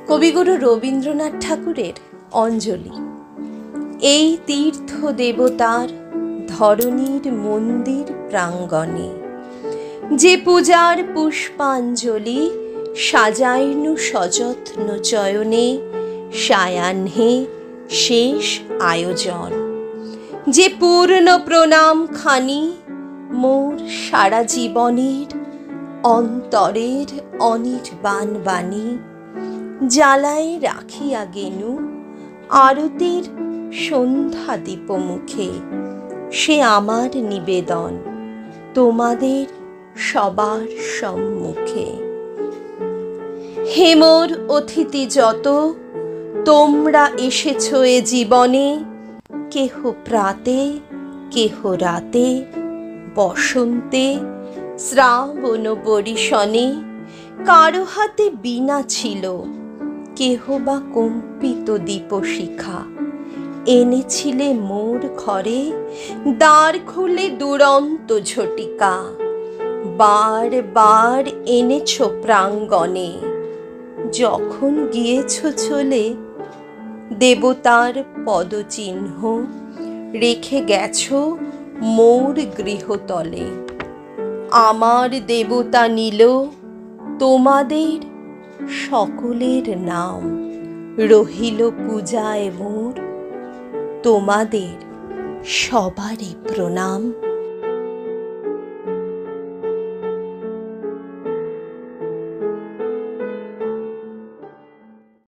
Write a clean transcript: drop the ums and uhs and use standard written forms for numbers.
কবিগুরু রবীন্দ্রনাথ ঠাকুরের অঞ্জলি। এই তীর্থ দেবতার ধরণীর মন্দির প্রাঙ্গণে, যে পূজার পুষ্পাঞ্জলি সাজাইনু সযত্ন চয়নে, সায়াহ্নে শেষ আয়োজন। যে পূর্ণ প্রণাম খানি মোর সারা জীবনের অন্তরের অনির্বাণ বাণী, জ্বালায় রাখিয়া গেনু আরতির সন্ধ্যা দীপমুখে। সে আমার নিবেদন তোমাদের সবার সম্মুখে। হে মোর অতিথি যত, তোমরা এসেছ এ জীবনে, কেহ প্রাতে কেহ রাতে, বসন্তে শ্রাবণ বরিশনে। কারো হাতে বীণা ছিল, কেহ বা কম্পিত দীপশিখা। এনেছিলে মোর ঘরে দ্বার খুলে দুরন্ত ঝটিকা। বার বার এনেছ প্রাঙ্গণে, যখন গিয়েছ চলে দেবতার পদচিহ্ন রেখে গেছ মোর গৃহতলে। আমার দেবতা নিল তোমাদের সকলের নাম, রহিল পূজায় মোর তোমাদের সবারই প্রণাম।